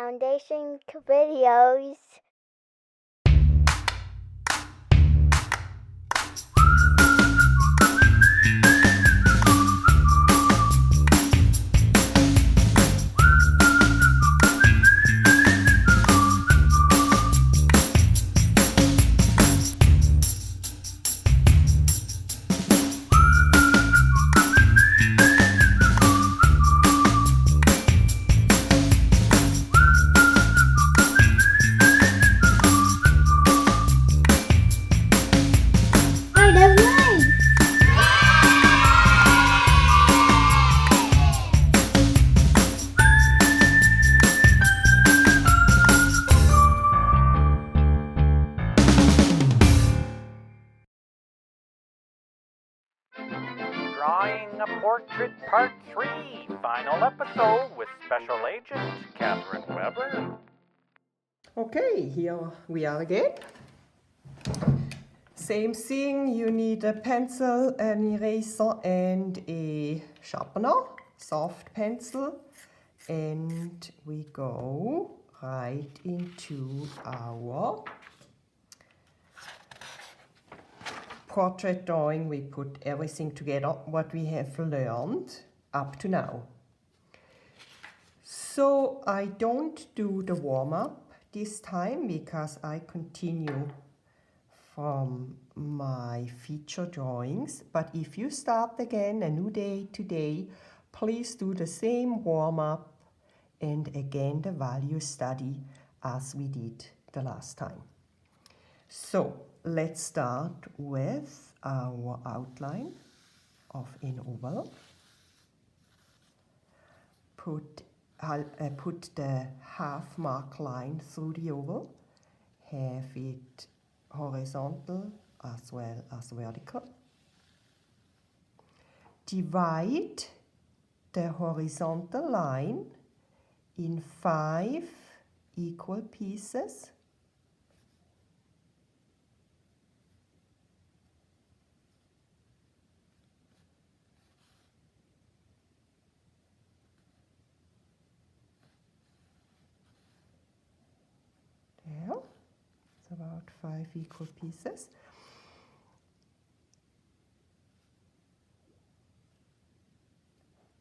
Foundation videos. Drawing a Portrait Part 3, final episode with Special Agent Catherine Weber. Okay, here we are again. Same thing, you need a pencil, an eraser and a sharpener, soft pencil, and we go right into our portrait drawing. We put everything together, what we have learned up to now. So I don't do the warm-up this time because I continue from my feature drawings. But if you start again a new day today, please do the same warm-up and again the value study as we did the last time. So let's start with our outline of an oval. Put the half mark line through the oval, have it horizontal as well as vertical. Divide the horizontal line in 5 equal pieces. There, it's about 5 equal pieces.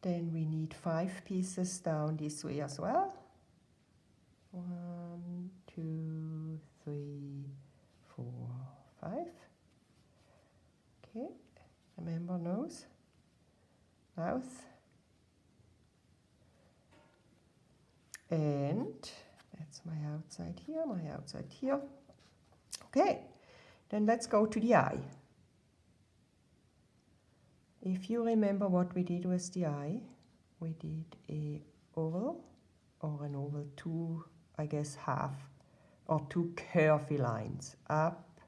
Then we need 5 pieces down this way as well. 1, 2, 3, 4, 5. Okay, remember nose, mouth, and that's my outside here. Okay, then let's go to the eye. If you remember what we did with the eye, we did a oval or an oval, two, I guess half or two curvy lines, up,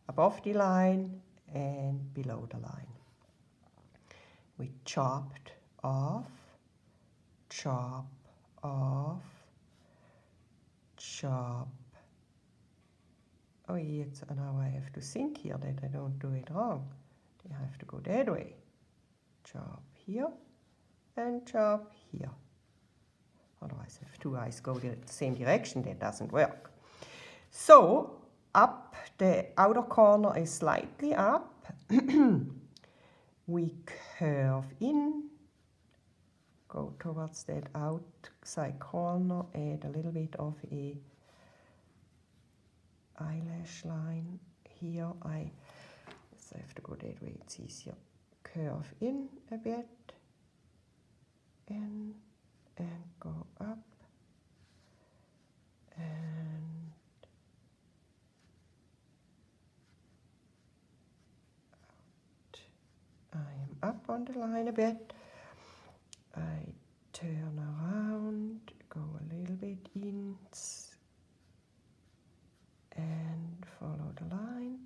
above the line and below the line. We chopped off, chop off, chop. Oh, yes, now I have to think here that I don't do it wrong. I have to go that way. Chop here and chop here. Otherwise, if two eyes go the same direction, that doesn't work. So, up, the outer corner is slightly up. We curve in, go towards that outside corner, add a little bit of a eyelash line here. I have to go that way, it's easier. Curve in a bit, in, and go up, and out. I am up on the line a bit. I turn around, go a little bit in, and follow the line.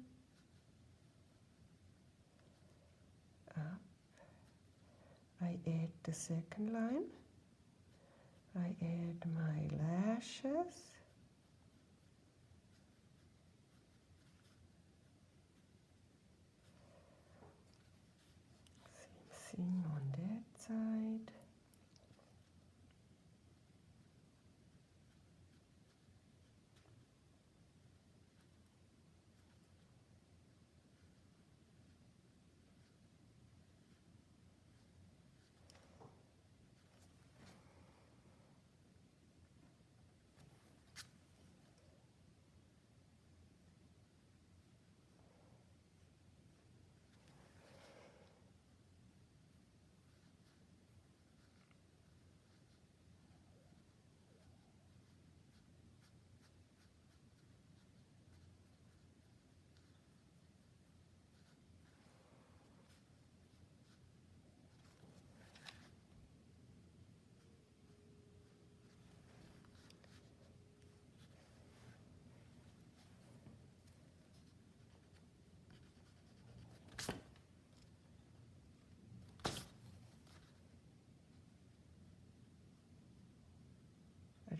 Up. I add the second line. I add my lashes. Same thing on that side.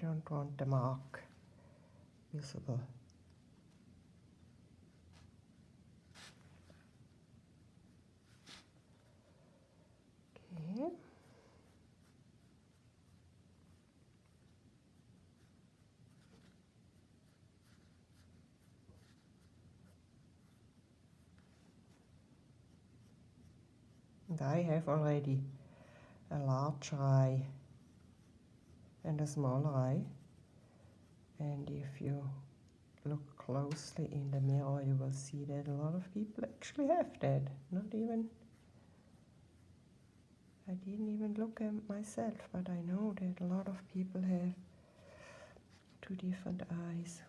don't want the mark visible. Okay. And I have already a large eye and a small eye, and if you look closely in the mirror you will see that a lot of people actually have that. I didn't even look at myself, but I know that a lot of people have two different eyes.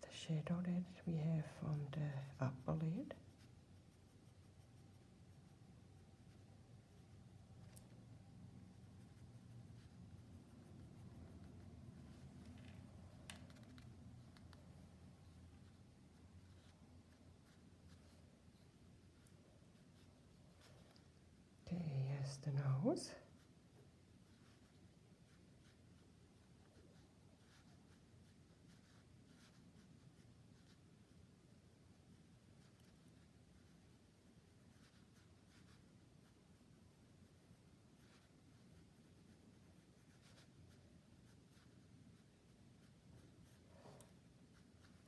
The shadow that we have on the upper lid. Okay, here's the nose.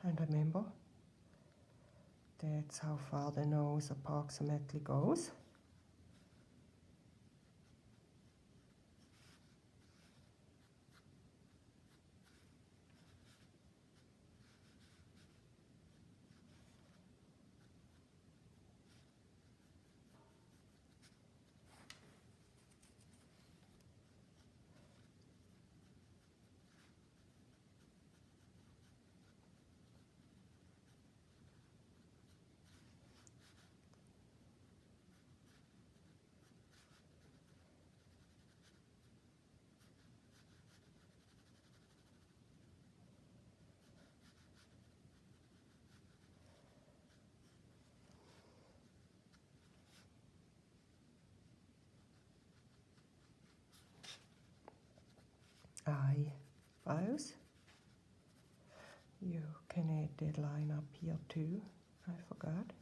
And remember, that's how far the nose approximately goes. Eyebrows. You can add that line up here too, I forgot.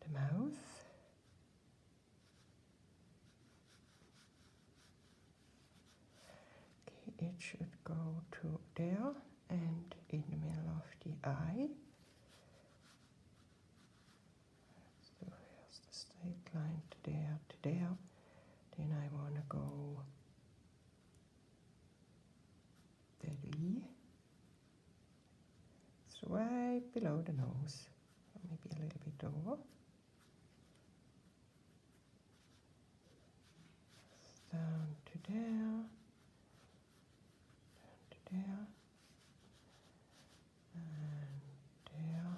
The mouth. Okay, it should go to there and in the middle of the eye. So here's the straight line to there, to there. Then I want to go that E. It's right below the nose, maybe a little bit over. Down to there, down to there, and there.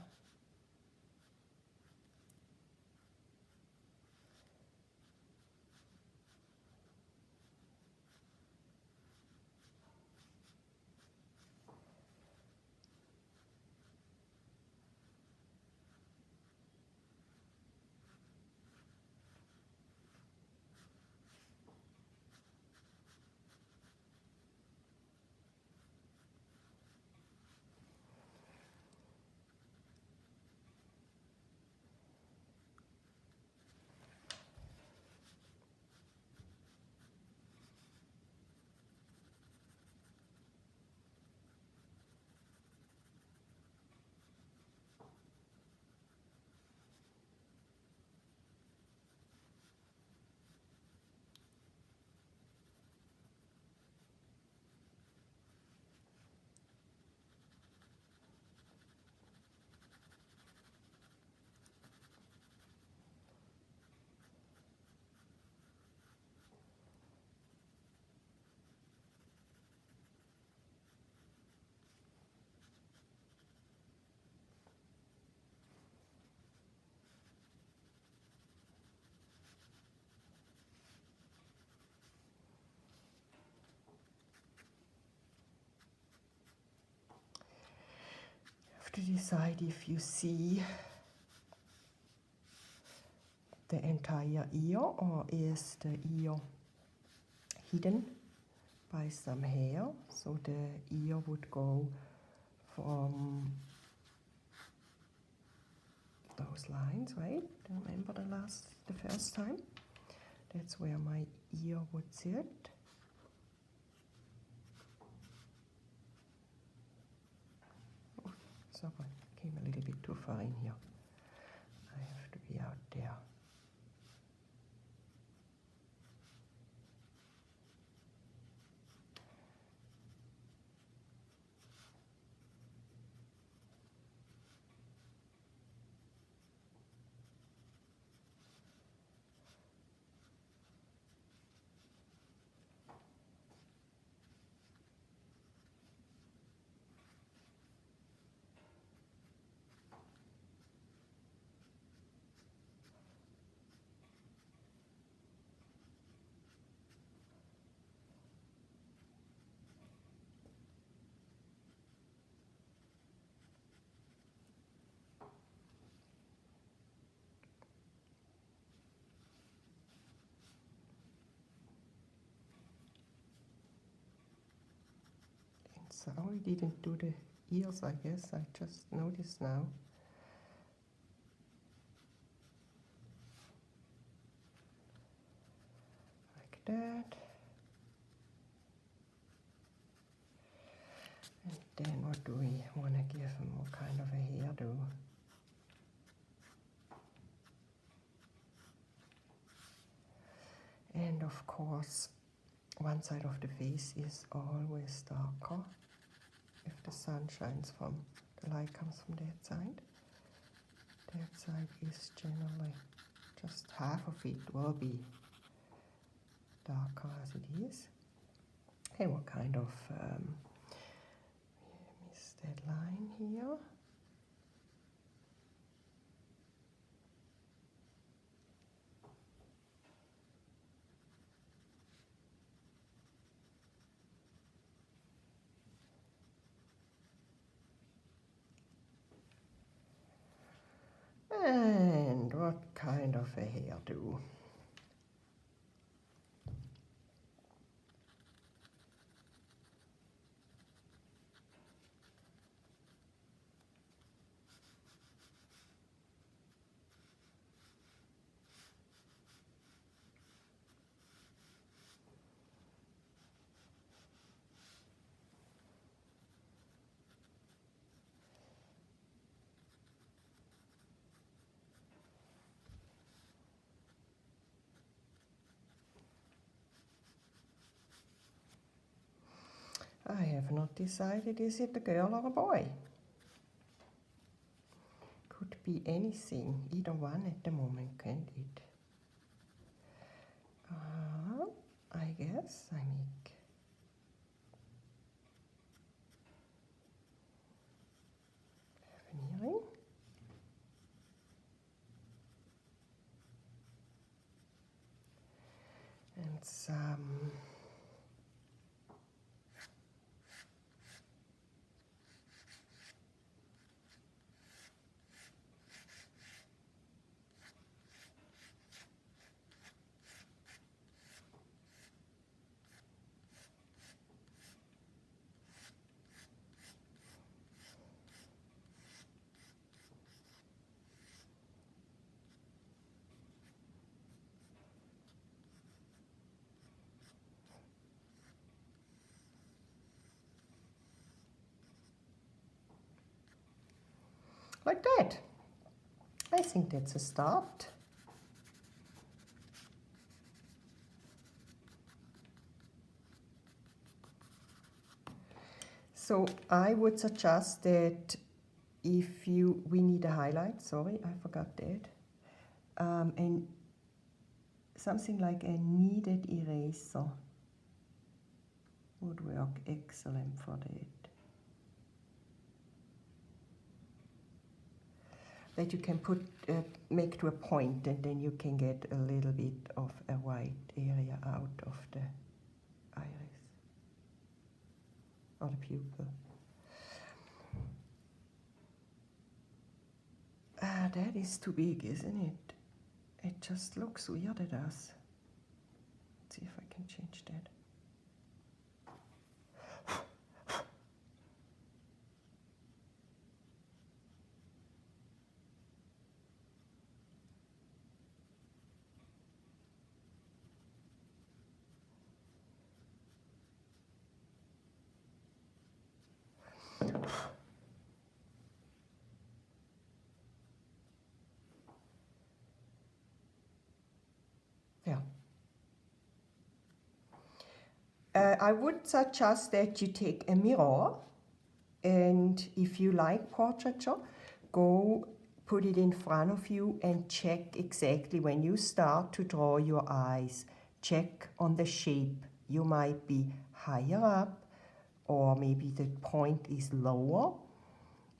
to decide if you see the entire ear or is the ear hidden by some hair. So the ear would go from those lines, right? Remember the first time? That's where my ear would sit. Oh, sorry, came a little bit too far in here. I have to be out there. So I didn't do the ears, I guess. I just noticed now. Like that. And then what do we want to give them? What kind of a hairdo? And of course, one side of the face is always darker. If the sun shines from, the light comes from that side. That side is generally just half of it will be darker as it is. And what kind of, miss that line here. And what kind of a hairdo? I have not decided, is it a girl or a boy? Could be anything, either one at the moment, can't it? I guess I make an earring. And some like that. I think that's a start. So I would suggest that if we need a highlight, sorry, I forgot that. And something like a kneaded eraser would work excellent for that. That you can make to a point, and then you can get a little bit of a white area out of the iris or the pupil. That is too big, isn't it? It just looks weird, it does. Let's see if I can change that. Yeah. I would suggest that you take a mirror, and if you like portraiture, go put it in front of you and check exactly when you start to draw your eyes. Check on the shape. You might be higher up, or maybe the point is lower.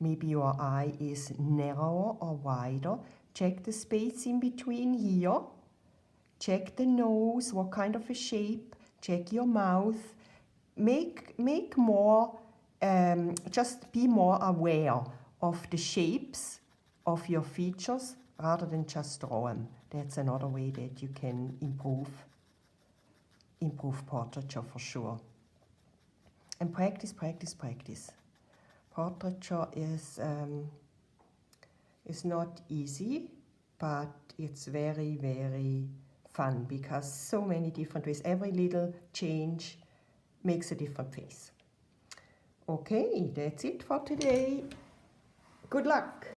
Maybe your eye is narrower or wider. Check the space in between here. Check the nose, what kind of a shape. Check your mouth. Make more, just be more aware of the shapes of your features rather than just draw them. That's another way that you can improve portraiture for sure. And practice, practice, practice. Portraiture is not easy, but it's very, very fun because so many different ways. Every little change makes a different face. Okay, that's it for today. Good luck.